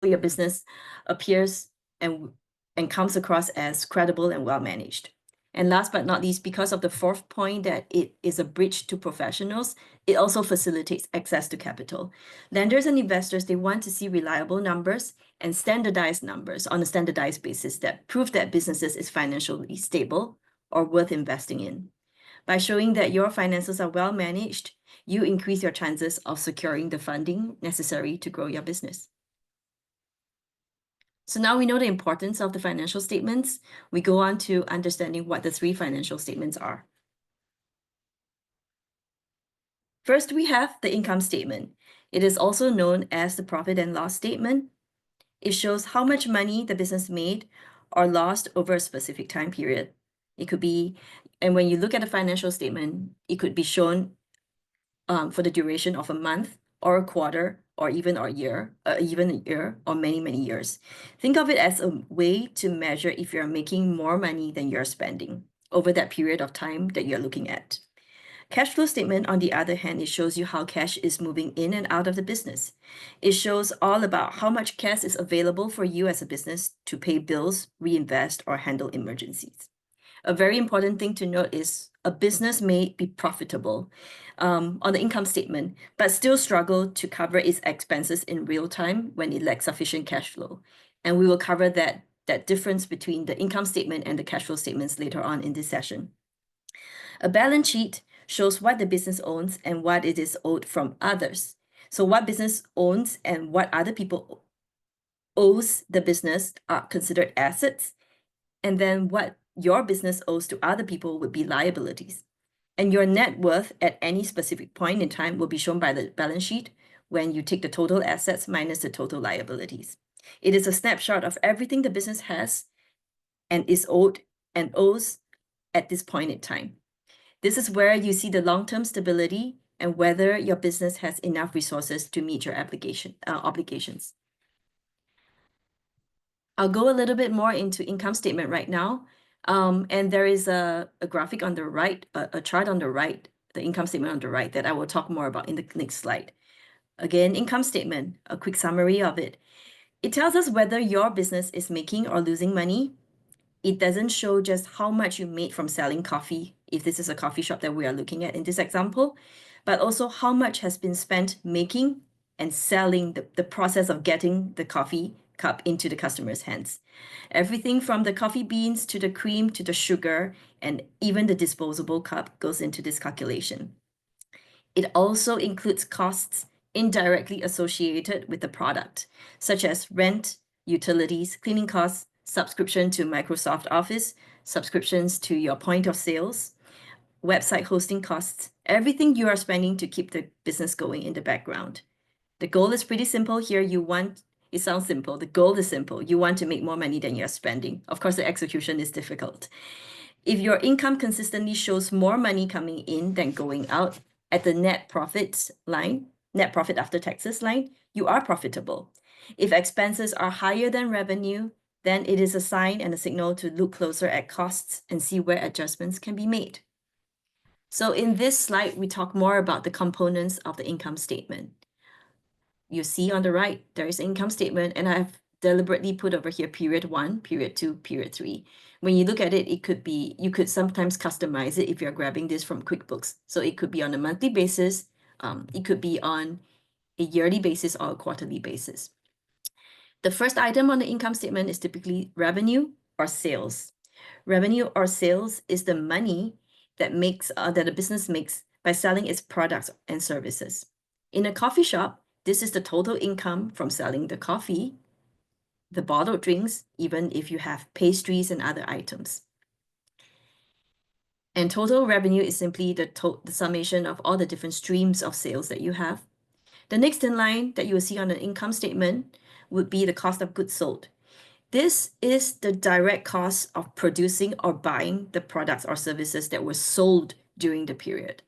your business appears and comes across as credible and well managed. And last but not least, because of the fourth point that it is a bridge to professionals, it also facilitates access to capital. Lenders and investors, they want to see reliable numbers and standardized numbers on a standardized basis that prove that businesses is financially stable or worth investing in. By showing that your finances are well managed, you increase your chances of securing the funding necessary to grow your business. So now we know the importance of the financial statements. We go on to understanding what the three financial statements are. First, we have the income statement. It is also known as the profit and loss statement. It shows how much money the business made or lost over a specific time period. It could be, and when you look at the financial statement, it could be shown for the duration of a month or a quarter or even a year or many, many years. Think of it as a way to measure if you're making more money than you're spending over that period of time that you're looking at. Cash flow statement, on the other hand, it shows you how cash is moving in and out of the business. It shows all about how much cash is available for you as a business to pay bills, reinvest, or handle emergencies. A very important thing to note is a business may be profitable on the income statement, but still struggle to cover its expenses in real time when it lacks sufficient cash flow. And we will cover that difference between the income statement and the cash flow statements later on in this session. A balance sheet shows what the business owns and what it is owed from others. So what business owns and what other people owes the business are considered assets. And then what your business owes to other people would be liabilities. And your net worth at any specific point in time will be shown by the balance sheet when you take the total assets minus the total liabilities. It is a snapshot of everything the business has and is owed and owes at this point in time. This is where you see the long-term stability and whether your business has enough resources to meet your obligations. I'll go a little bit more into income statement right now. And there is a graphic on the right, a chart on the right, the income statement on the right that I will talk more about in the next slide. Again, income statement, a quick summary of it. It tells us whether your business is making or losing money. It doesn't show just how much you made from selling coffee, if this is a coffee shop that we are looking at in this example, but also how much has been spent making and selling the process of getting the coffee cup into the customer's hands. Everything from the coffee beans to the cream to the sugar and even the disposable cup goes into this calculation. It also includes costs indirectly associated with the product, such as rent, utilities, cleaning costs, subscription to Microsoft Office, subscriptions to your point of sales, website hosting costs, everything you are spending to keep the business going in the background. The goal is pretty simple here. It sounds simple. The goal is simple. You want to make more money than you're spending. Of course, the execution is difficult. If your income consistently shows more money coming in than going out at the net profits line, net profit after taxes line, you are profitable. If expenses are higher than revenue, then it is a sign and a signal to look closer at costs and see where adjustments can be made. So in this slide, we talk more about the components of the income statement. You see on the right, there is an income statement, and I've deliberately put over here period 1, period 2, period 3. When you look at it, you could sometimes customize it if you're grabbing this from QuickBooks. So it could be on a monthly basis, it could be on a yearly basis or a quarterly basis. The first item on the income statement is typically revenue or sales. Revenue or sales is the money that a business makes by selling its products and services. In a coffee shop, this is the total income from selling the coffee, the bottled drinks, even if you have pastries and other items. And total revenue is simply the summation of all the different streams of sales that you have. The next in line that you will see on the income statement would be the cost of goods sold. This is the direct cost of producing or buying the products or services that were sold during the period.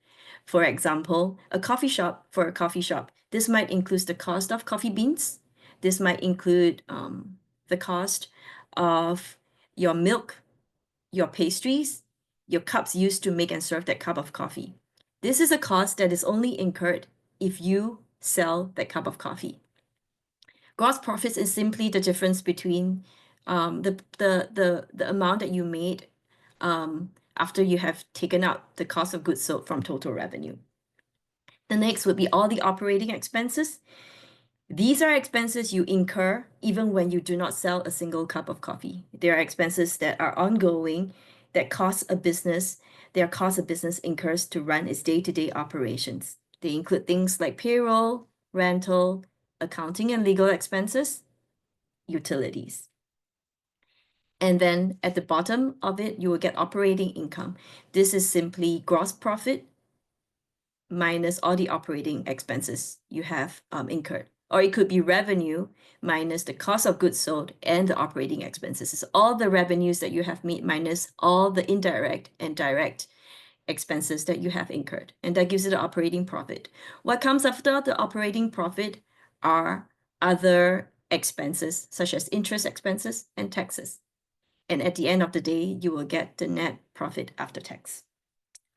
For example, for a coffee shop, this might include the cost of coffee beans. This might include the cost of your milk, your pastries, your cups used to make and serve that cup of coffee. This is a cost that is only incurred if you sell that cup of coffee. Gross profits is simply the difference between the amount that you made after you have taken out the cost of goods sold from total revenue. The next would be all the operating expenses. These are expenses you incur even when you do not sell a single cup of coffee. They are expenses that are ongoing, that cost a business, they are costs a business incurs to run its day-to-day operations. They include things like payroll, rental, accounting and legal expenses, utilities. And then at the bottom of it, you will get operating income. This is simply gross profit minus all the operating expenses you have incurred. Or it could be revenue minus the cost of goods sold and the operating expenses. It's all the revenues that you have made minus all the indirect and direct expenses that you have incurred. And that gives you the operating profit. What comes after the operating profit are other expenses, such as interest expenses and taxes. And at the end of the day, you will get the net profit after tax.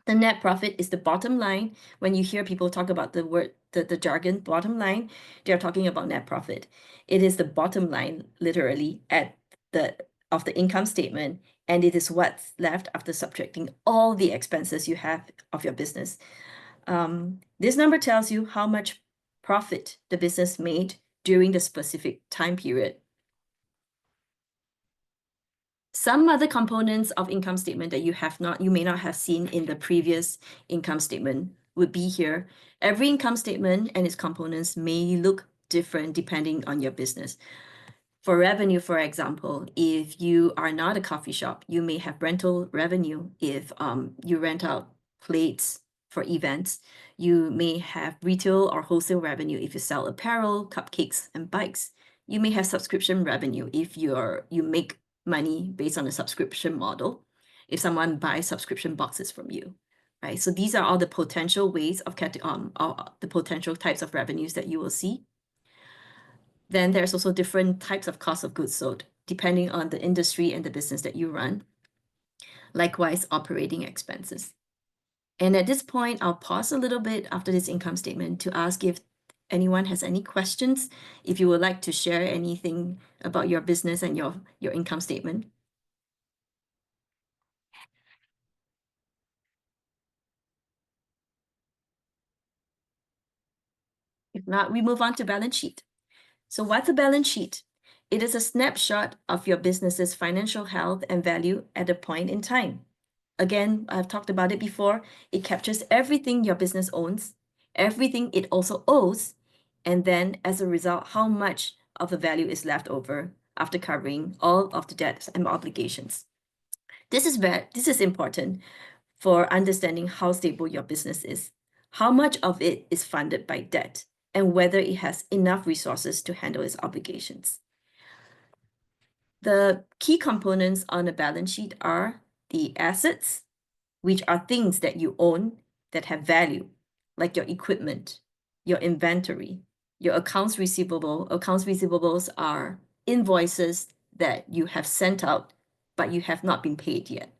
The net profit is the bottom line. When you hear people talk about the word, the jargon bottom line, they're talking about net profit. It is the bottom line, literally, of the income statement, and it is what's left after subtracting all the expenses you have of your business. This number tells you how much profit the business made during the specific time period. Some other components of income statement that you may not have seen in the previous income statement would be here. Every income statement and its components may look different depending on your business. For revenue, for example, if you are not a coffee shop, you may have rental revenue. If you rent out plates for events, you may have retail or wholesale revenue if you sell apparel, cupcakes, and bikes. You may have subscription revenue if you make money based on a subscription model, if someone buys subscription boxes from you, right? So these are all the potential ways of the potential types of revenues that you will see. Then there's also different types of cost of goods sold, depending on the industry and the business that you run. Likewise, operating expenses. And at this point, I'll pause a little bit after this income statement to ask if anyone has any questions, if you would like to share anything about your business and your income statement. If not, we move on to balance sheet. So what's a balance sheet? It is a snapshot of your business's financial health and value at a point in time. Again, I've talked about it before. It captures everything your business owns, everything it also owes, and then as a result, how much of the value is left over after covering all of the debts and obligations. This is important for understanding how stable your business is, how much of it is funded by debt, and whether it has enough resources to handle its obligations. The key components on a balance sheet are the assets, which are things that you own that have value, like your equipment, your inventory, your accounts receivable. Accounts receivables are invoices that you have sent out, but you have not been paid yet.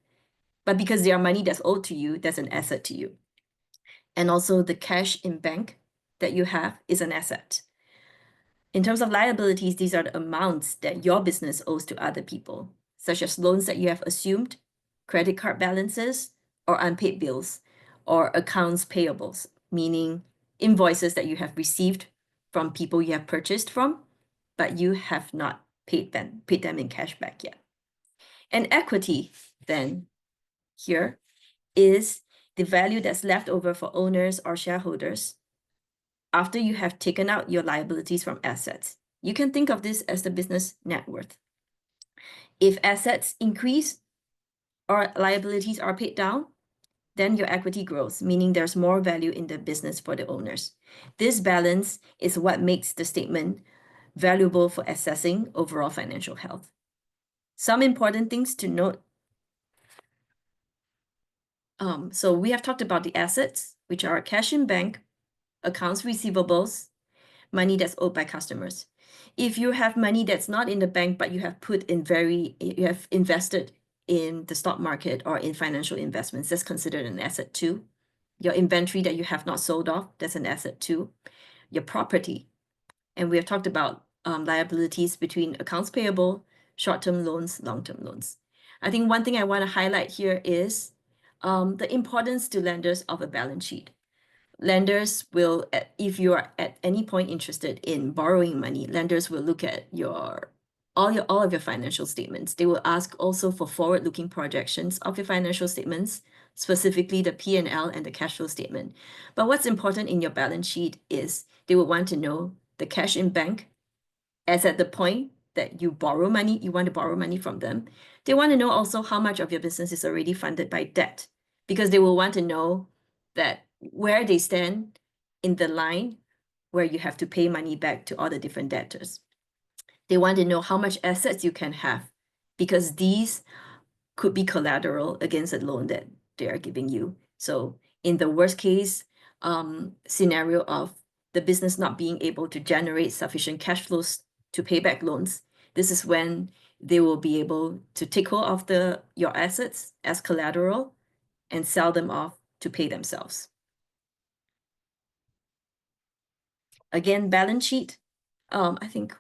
But because they are money that's owed to you, that's an asset to you. And also the cash in bank that you have is an asset. In terms of liabilities, these are the amounts that your business owes to other people, such as loans that you have assumed, credit card balances, or unpaid bills, or accounts payables, meaning invoices that you have received from people you have purchased from, but you have not paid them in cash back yet. And equity, then, here is the value that's left over for owners or shareholders after you have taken out your liabilities from assets. You can think of this as the business net worth. If assets increase or liabilities are paid down, then your equity grows, meaning there's more value in the business for the owners. This balance is what makes the statement valuable for assessing overall financial health. Some important things to note. So we have talked about the assets, which are cash in bank, accounts receivables, money that's owed by customers. If you have money that's not in the bank, but you have invested in the stock market or in financial investments, that's considered an asset too. Your inventory that you have not sold off, that's an asset too. Your property, and we have talked about liabilities between accounts payable, short-term loans, long-term loans. I think one thing I want to highlight here is the importance to lenders of a balance sheet. Lenders will, if you are at any point interested in borrowing money, lenders will look at all of your financial statements. They will ask also for forward-looking projections of your financial statements, specifically the P&L and the cash flow statement. But what's important in your balance sheet is they will want to know the cash in bank as at the point that you borrow money, you want to borrow money from them. They want to know also how much of your business is already funded by debt, because they will want to know that where they stand in the line where you have to pay money back to all the different debtors. They want to know how much assets you can have, because these could be collateral against a loan that they are giving you. So in the worst case scenario of the business not being able to generate sufficient cash flows to pay back loans, this is when they will be able to take hold of your assets as collateral and sell them off to pay themselves. Again, balance sheet. I think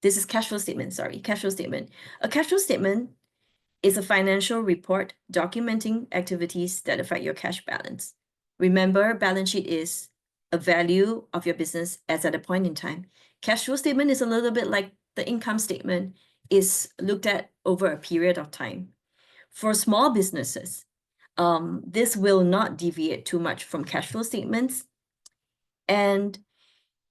this is cash flow statement, sorry, cash flow statement. A cash flow statement is a financial report documenting activities that affect your cash balance. Remember, balance sheet is a value of your business as at a point in time. Cash flow statement is a little bit like the income statement, is looked at over a period of time. For small businesses, this will not deviate too much from cash flow statements. And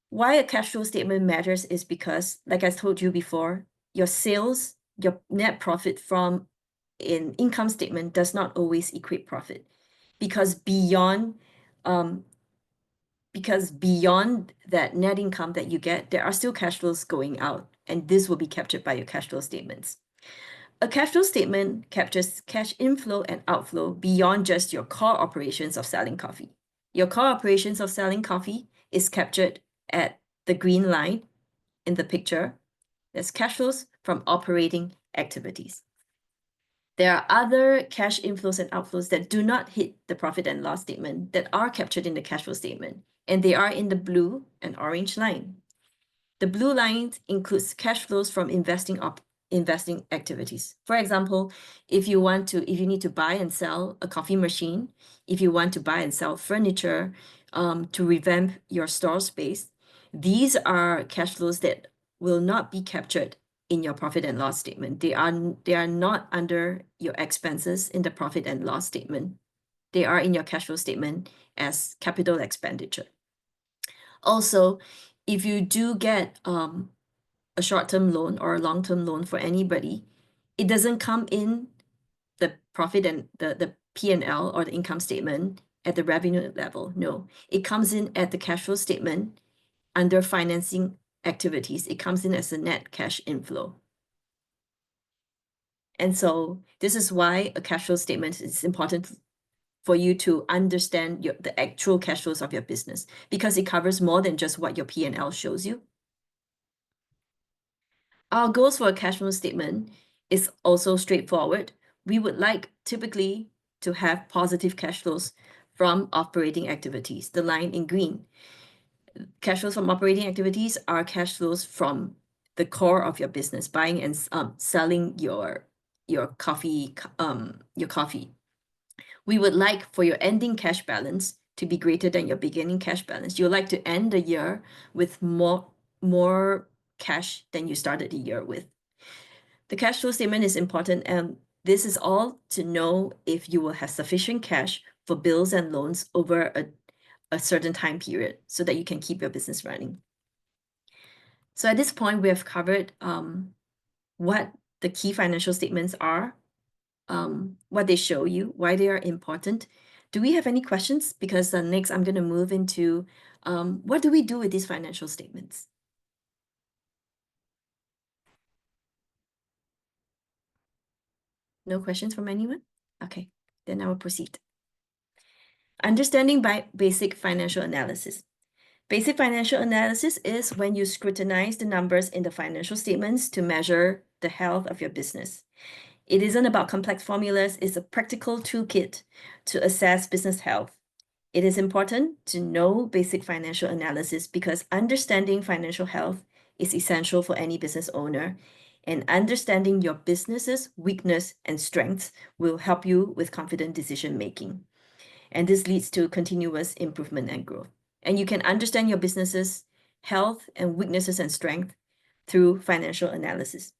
why a cash flow statement matters is because, like I told you before, your sales, your net profit from an income statement does not always equate profit, because beyond that net income that you get, there are still cash flows going out, and this will be captured by your cash flow statements. A cash flow statement captures cash inflow and outflow beyond just your core operations of selling coffee. Your core operations of selling coffee is captured at the green line in the picture. There's cash flows from operating activities. There are other cash inflows and outflows that do not hit the profit and loss statement that are captured in the cash flow statement, and they are in the blue and orange line. The blue line includes cash flows from investing activities. For example, if you need to buy and sell a coffee machine, if you want to buy and sell furniture to revamp your store space, these are cash flows that will not be captured in your profit and loss statement. They are not under your expenses in the profit and loss statement. They are in your cash flow statement as capital expenditure. Also, if you do get a short-term loan or a long-term loan for anybody, it doesn't come in the profit and the P&L or the income statement at the revenue level. No, it comes in at the cash flow statement under financing activities. It comes in as a net cash inflow. And so this is why a cash flow statement is important for you to understand the actual cash flows of your business, because it covers more than just what your P&L shows you. Our goals for a cash flow statement is also straightforward. We would like typically to have positive cash flows from operating activities, the line in green. Cash flows from operating activities are cash flows from the core of your business, buying and selling your coffee. We would like for your ending cash balance to be greater than your beginning cash balance. You'd like to end the year with more cash than you started the year with. The cash flow statement is important, and this is all to know if you will have sufficient cash for bills and loans over a certain time period so that you can keep your business running. So at this point, we have covered what the key financial statements are, what they show you, why they are important. Do we have any questions? Because next I'm going to move into what do we do with these financial statements? No questions from anyone? Okay, then I will proceed. Understanding by basic financial analysis. Basic financial analysis is when you scrutinize the numbers in the financial statements to measure the health of your business. It isn't about complex formulas, it's a practical toolkit to assess business health. It is important to know basic financial analysis because understanding financial health is essential for any business owner, and understanding your business's weakness and strengths will help you with confident decision making. And this leads to continuous improvement and growth. And you can understand your business's health and weaknesses and strength through financial analysis.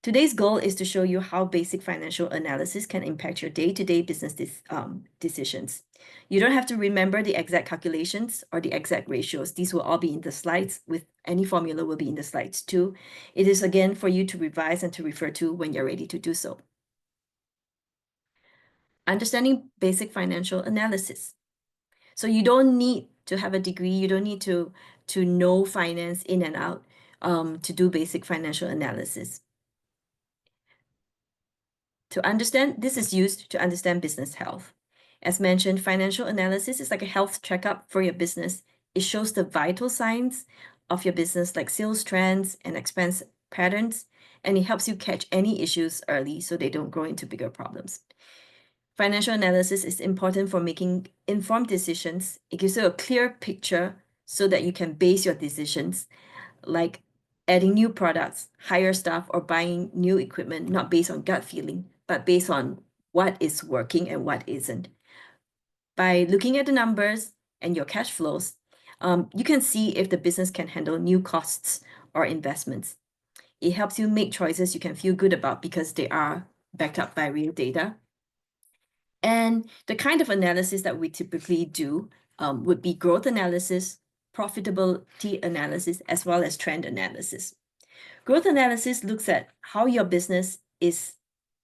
Today's goal is to show you how basic financial analysis can impact your day-to-day business decisions. You don't have to remember the exact calculations or the exact ratios. These will all be in the slides. With any formula will be in the slides too. It is again for you to revise and to refer to when you're ready to do so. Understanding basic financial analysis. So you don't need to have a degree. You don't need to know finance in and out to do basic financial analysis. To understand, this is used to understand business health. As mentioned, financial analysis is like a health checkup for your business. It shows the vital signs of your business, like sales trends and expense patterns, and it helps you catch any issues early so they don't grow into bigger problems. Financial analysis is important for making informed decisions. It gives you a clear picture so that you can base your decisions, like adding new products, hire staff, or buying new equipment, not based on gut feeling, but based on what is working and what isn't. By looking at the numbers and your cash flows, you can see if the business can handle new costs or investments. It helps you make choices you can feel good about because they are backed up by real data. And the kind of analysis that we typically do would be growth analysis, profitability analysis, as well as trend analysis. Growth analysis looks at how your business is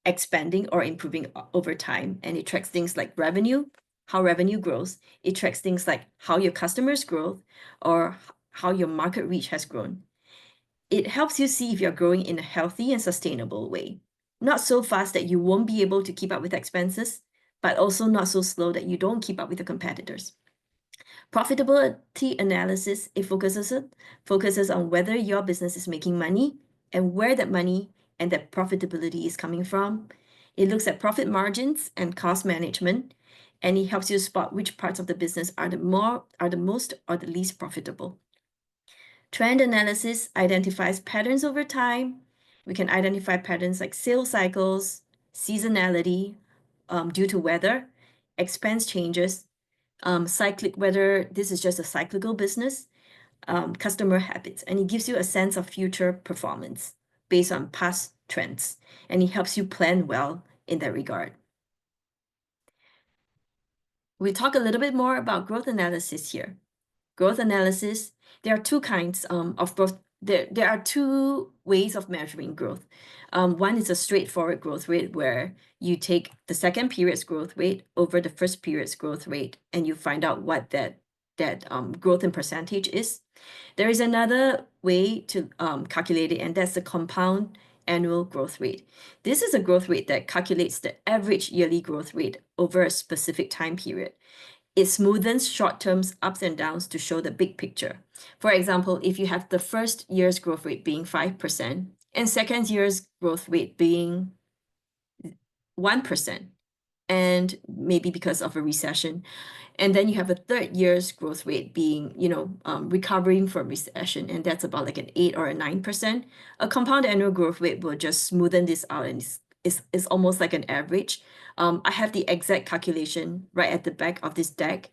expanding or improving over time, and it tracks things like revenue, how revenue grows. It tracks things like how your customers grow or how your market reach has grown. It helps you see if you're growing in a healthy and sustainable way. Not so fast that you won't be able to keep up with expenses, but also not so slow that you don't keep up with the competitors. Profitability analysis, it focuses on whether your business is making money and where that money and that profitability is coming from. It looks at profit margins and cost management, and it helps you spot which parts of the business are the most or the least profitable. Trend analysis identifies patterns over time. We can identify patterns like sales cycles, seasonality due to weather, expense changes, cyclic, whether this is just a cyclical business, customer habits, and it gives you a sense of future performance based on past trends, and it helps you plan well in that regard. We'll talk a little bit more about growth analysis here. Growth analysis, there are two kinds of growth. There are two ways of measuring growth. One is a straightforward growth rate where you take the second period's growth rate over the first period's growth rate, and you find out what that growth in percentage is. There is another way to calculate it, and that's the compound annual growth rate. This is a growth rate that calculates the average yearly growth rate over a specific time period. It smoothens short-term ups and downs to show the big picture. For example, if you have the first year's growth rate being 5% and second year's growth rate being 1%, and maybe because of a recession, and then you have a third year's growth rate being, recovering from recession, and that's about like an 8 or a 9%. A compound annual growth rate will just smoothen this out, and it's almost like an average. I have the exact calculation right at the back of this deck,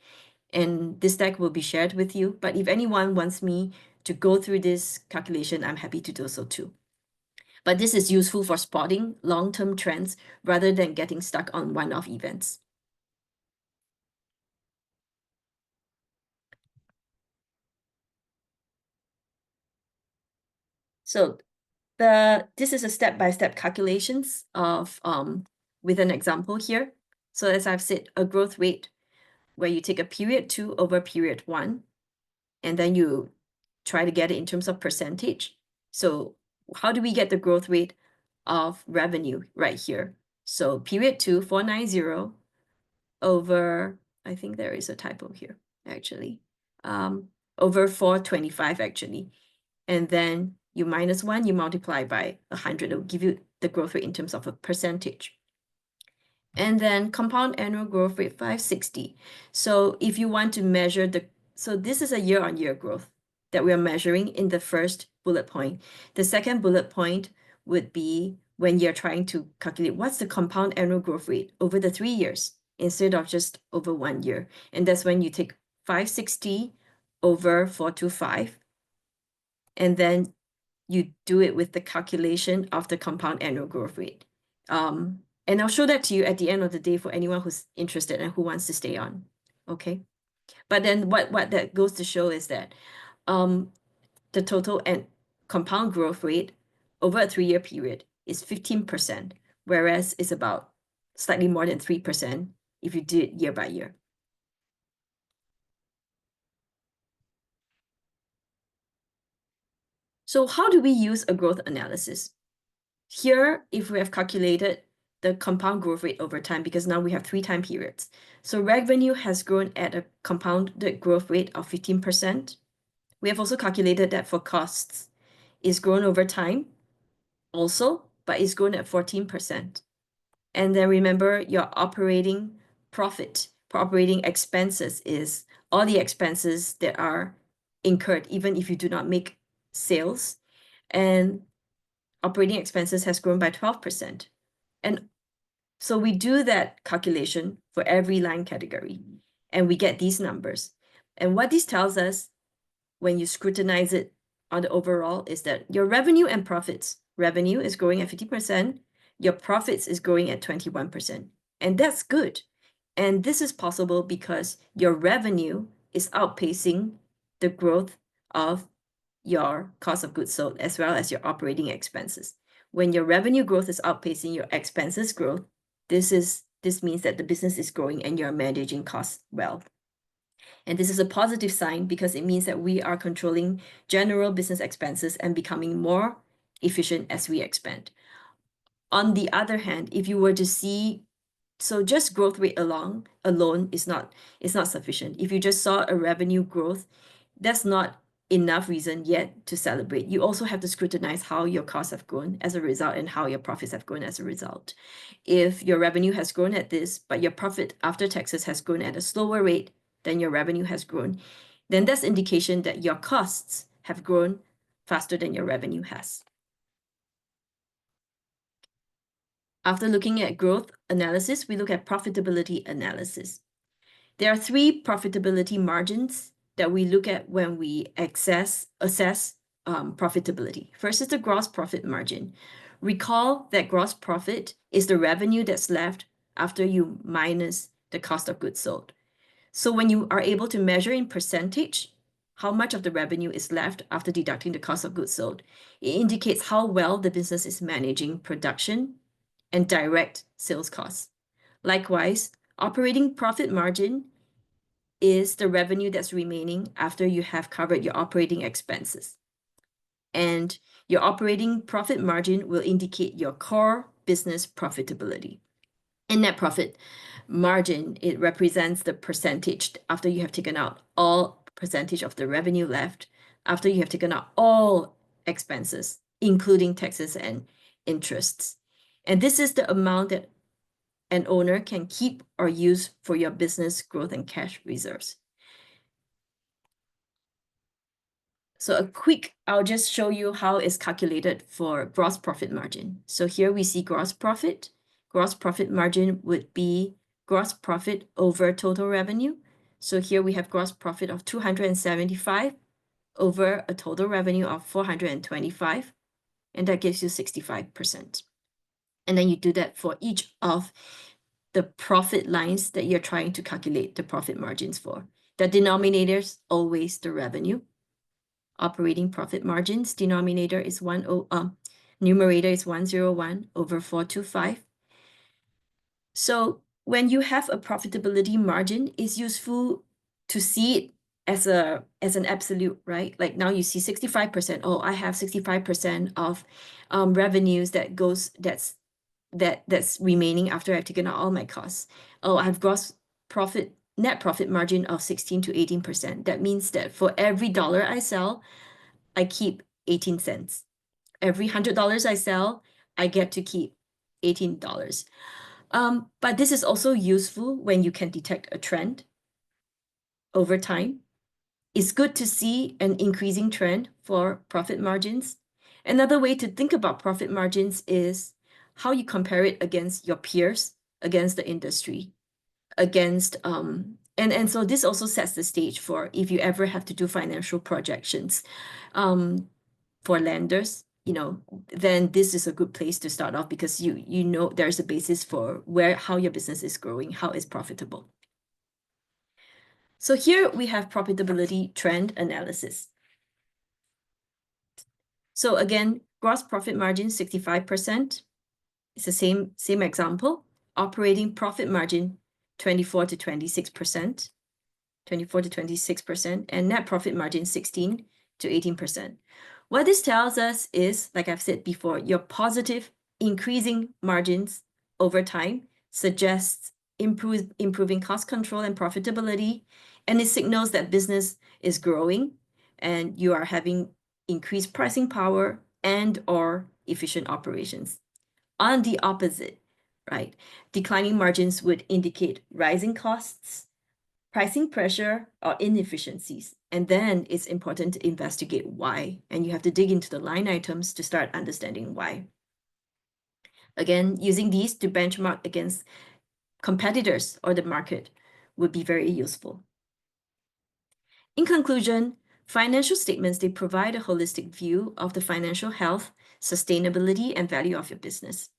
and this deck will be shared with you. But if anyone wants me to go through this calculation, I'm happy to do so too. But this is useful for spotting long-term trends rather than getting stuck on one-off events. So this is a step-by-step calculations of with an example here. So as I've said, a growth rate where you take a period 2 over period 1, and then you try to get it in terms of percentage. So how do we get the growth rate of revenue right here? So period 2, 490 over, I think there is a typo here, actually, over 425 actually. And then you minus 1, you multiply by 100, it'll give you the growth rate in terms of a percentage. And then compound annual growth rate 560. So if you want to measure so this is a year-on-year growth. that we are measuring in the first bullet point. The second bullet point would be when you're trying to calculate what's the compound annual growth rate over the 3 years instead of just over 1 year. And that's when you take 560 over 425, and then you do it with the calculation of the compound annual growth rate. And I'll show that to you at the end of the day for anyone who's interested and who wants to stay on. Okay. But then what that goes to show is that the total and compound growth rate over a 3-year period is 15%, whereas it's about slightly more than 3% if you do it year by year. So how do we use a growth analysis? Here, if we have calculated the compound growth rate over time, because now we have 3 time periods. So revenue has grown at a compounded growth rate of 15%. We have also calculated that for costs, it's grown over time also, but it's grown at 14%. And then remember your operating profit for operating expenses is all the expenses that are incurred, even if you do not make sales. And operating expenses has grown by 12%. And so we do that calculation for every line category, and we get these numbers. And what this tells us when you scrutinize it on the overall is that your revenue and profits, revenue is growing at 50%, your profits is growing at 21%. And that's good. And this is possible because your revenue is outpacing the growth of your cost of goods sold as well as your operating expenses. When your revenue growth is outpacing your expenses growth, this means that the business is growing and you're managing costs well. And this is a positive sign because it means that we are controlling general business expenses and becoming more efficient as we expand. On the other hand, if you were to see, so just growth rate alone is not sufficient. If you just saw a revenue growth, that's not enough reason yet to celebrate. You also have to scrutinize how your costs have grown as a result and how your profits have grown as a result. If your revenue has grown at this, but your profit after taxes has grown at a slower rate than your revenue has grown, then that's indication that your costs have grown faster than your revenue has. After looking at growth analysis, we look at profitability analysis. There are 3 profitability margins that we look at when we assess profitability. First is the gross profit margin. Recall that gross profit is the revenue that's left after you minus the cost of goods sold. So when you are able to measure in percentage how much of the revenue is left after deducting the cost of goods sold, it indicates how well the business is managing production and direct sales costs. Likewise, operating profit margin is the revenue that's remaining after you have covered your operating expenses. And your operating profit margin will indicate your core business profitability. And net profit margin, it represents the percentage after you have taken out all percentage of the revenue left, after you have taken out all expenses, including taxes and interests. And this is the amount that an owner can keep or use for your business growth and cash reserves. So I'll just show you how it's calculated for gross profit margin. So here we see gross profit. Gross profit margin would be gross profit over total revenue. So here we have gross profit of 275 over a total revenue of 425, and that gives you 65%. And then you do that for each of the profit lines that you're trying to calculate the profit margins for. The denominator's always the revenue. Operating profit margins, numerator is 101 over 425. So when you have a profitability margin, it's useful to see it as an absolute, right? Like now you see 65%. Oh, I have 65% of revenues that's remaining after I've taken out all my costs. Oh, I have net profit margin of 16 to 18%. That means that for every dollar I sell, I keep 18 cents. Every $100 I sell, I get to keep $18. But this is also useful when you can detect a trend over time. It's good to see an increasing trend for profit margins. Another way to think about profit margins is how you compare it against your peers, against the industry, against and so this also sets the stage for if you ever have to do financial projections for lenders, then this is a good place to start off because you know there's a basis for how your business is growing, how it's profitable. So here we have profitability trend analysis. So again, gross profit margin 65%. It's the same example. Operating profit margin 24 to 26%. 24 to 26%, and net profit margin 16 to 18%. What this tells us is, like I've said before, your positive increasing margins over time suggests improving cost control and profitability, and it signals that business is growing and you are having increased pricing power and or efficient operations. On the opposite, right, declining margins would indicate rising costs, pricing pressure, or inefficiencies. And then it's important to investigate why. And you have to dig into the line items to start understanding why. Again, using these to benchmark against competitors or the market would be very useful. In conclusion, financial statements, they provide a holistic view of the financial health, sustainability, and value of your business.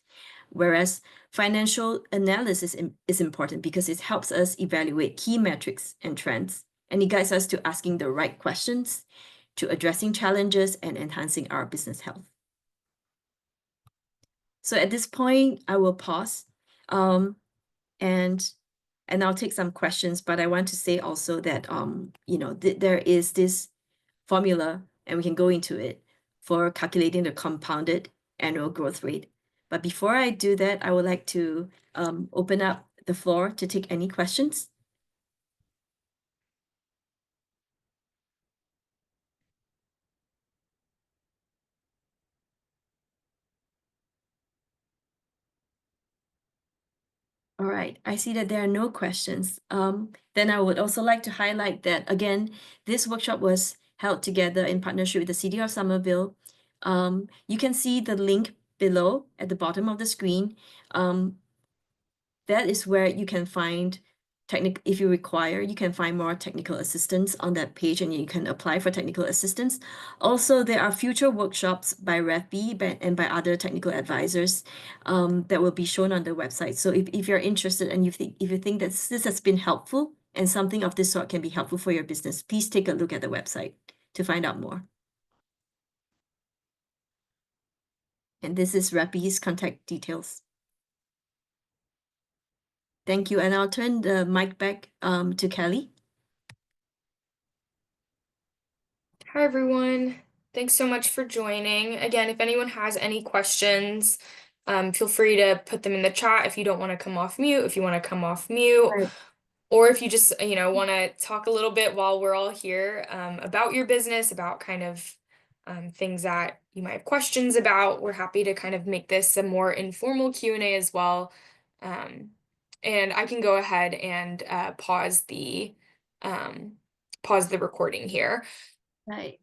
Whereas financial analysis is important because it helps us evaluate key metrics and trends, and it guides us to asking the right questions, to addressing challenges, and enhancing our business health. So at this point, I will pause, and I'll take some questions, but I want to say also that, there is this formula, and we can go into it, for calculating the compounded annual growth rate. But before I do that, I would like to open up the floor to take any questions. All right, I see that there are no questions. Then I would also like to highlight that, again, this workshop was held together in partnership with the City of Somerville. You can see the link below at the bottom of the screen. That is where you can find if you require, you can find more technical assistance on that page and you can apply for technical assistance. Also, there are future workshops by Revby and by other technical advisors that will be shown on the website. So if you're interested and if you think that this has been helpful and something of this sort can be helpful for your business, please take a look at the website to find out more. And this is Revby's contact details. Thank you. And I'll turn the mic back to Kelly. Hi, everyone. Thanks so much for joining. Again, if anyone has any questions, feel free to put them in the chat if you don't want to come off mute, if you want to come off mute, Right. or if you just, want to talk a little bit while we're all here about your business, about kind of things that you might have questions about. We're happy to kind of make this a more informal Q&A as well. And I can go ahead and pause the recording here. Right.